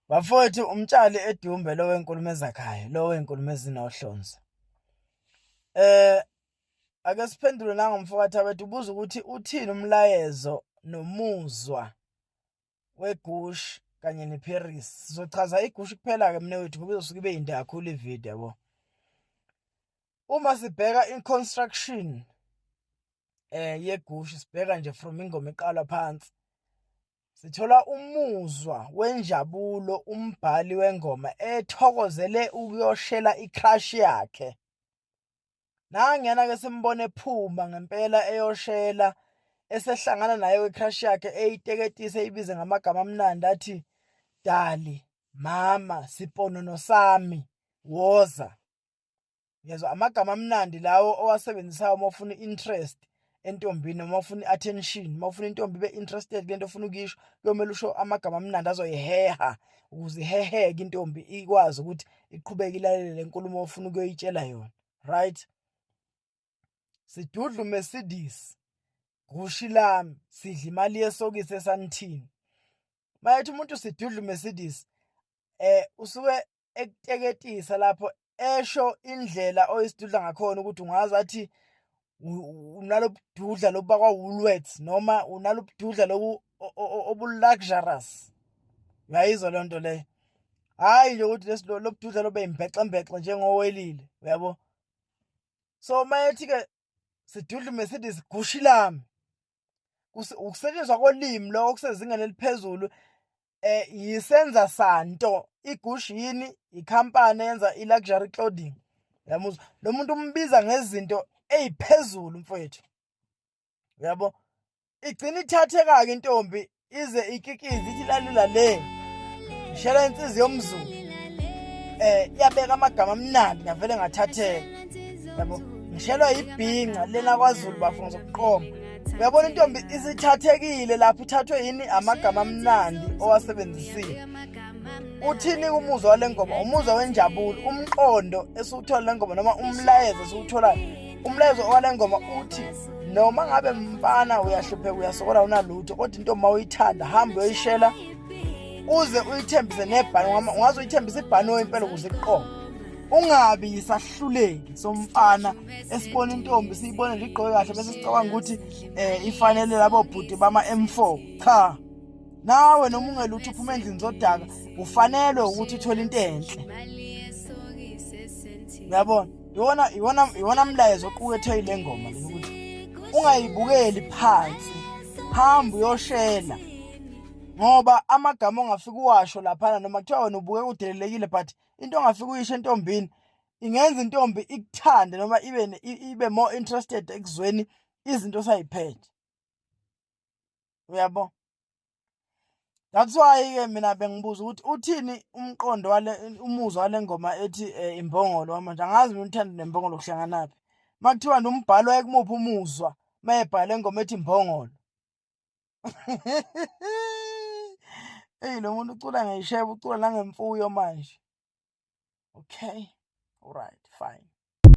Bafowethu umtshali edumbe lo wenkulumo ezakhayo, lo wenkulumo ezinohlonze. Ake siphendule nangomfowethu wethu ubuza ukuthi uthini umlayezo nomuzwa wegushi kanye neParis. Sizochaza igushi kuphela-ke mnewethu ngoba izosuke ibe yinde kakhulu ividiyo yabo. Uma sibheka in-construction yegushi sibheka nje from ingoma iqala phansi. Sithola umuzwa wenjabulo umbhali wengoma ethokozele ukuyoshela icrush yakhe. Nangiyana-ke simbone ephuma ngempela eyoshela esehlangana naye kwicrush yakhe eyiteketisa eyibize ngamagama amnandi athi Dali, Mama, Siponono sami, Woza. Yezwa amagama amnandi lawo owasebenzisayo uma ufuna i-interest entombini noma ufuna i-attention, uma ufuna intombi ibe interested kule nto ofuna ukuyisho kuyomele usho amagama amnandi azoyiheha ukuze iheheke intombi ikwazi ukuthi iqhubeke ilalele le nkulumo ofuna ukuyoyitshela yona, right? Sidudlu Mercedes, gushi lami, sidla imali yesokisi esanithini. Mayethi umuntu sidudlu Mercedes usuke ekuteketisa lapho esho indlela oyisidudla ngakhona ukuthi ungazi athi unalobududla lobu bakwa-Woolworths noma unalobududla lobu obu-luxurious. Uyayizwa loo nto leyo? Hhayi nje ukuthi lobududla lobe imbhexembhexe njengowelile, uyabo? So mayethi-ke sidudla Mercedes gushi lami, ukusetshenziswa kolimi lo okusezingeni eliphezulu, yisenza santo. Igushi yini? Ikhampani eyenza i-luxury clothing. Uyamuzwa? Lo muntu umbiza ngezinto eyiphezulu mfowethu. Uyabo? Igcina ithatheka-ke intombi ize ikikize ithi lalula le. Ngishela insizwa yomZulu. Iyabeka amagama amnandi ngavele ngathatheka. Yabo? Ngishelwa yibhinqa lena kwaZulu bafuna zokuqoma. Uyabona intombi isithathekile lapho ithathwe yini? Amagama amnandi owasebenzisile. Uthini umuzwa wale ngoma? Umuzwa wenjabulo, umqondo esiwuthola le ngoma noma umlayezo esiwutholayo. Umlayezo wale ngoma uthi noma ngabe mfana uyahlupheka uyasokola unalutho kodwa intombi mawuyithanda hamba uyoyishela uze uyithembise nebhano. Ungaze uyithembise ibhano impela ukuze iqome. Ungabi yisahluleki somfana esibona intombi siyibone nje igqoke kahle bese sicabanga ukuthi ifanele labo bhuti bama M4. Cha. Nawe noma ungelutho uphuma endlini zodaka ufanelwe ukuthi uthole into enhle. Uyabona? Iwona mlayezo oqukethwe yile ngoma le ukuthi ungayibukeli phansi. Hamba uyoshela. Ngoba amagama ongafika uwasho laphana noma kuthiwa wena ubuke udelelekile but into ongafika uyisho entombini ingenza intombi ikuthande noma ibe more interested ekuzweni izinto osayiphethe. Uyabo? That's why-ke mina bengibuza ukuthi uthini umqondo umuzwa wale ngoma ethi imbongolo wamanje. Angazi mina uthando nembongolo kuhlanganaphi. Makuthiwa umbhalo wayekumuphi umuzwa mayebhala le ngoma ethi imbongolo. Lo muntu ucula ngesheba, ucula nangemfuyo manje. Okay, alright, fine.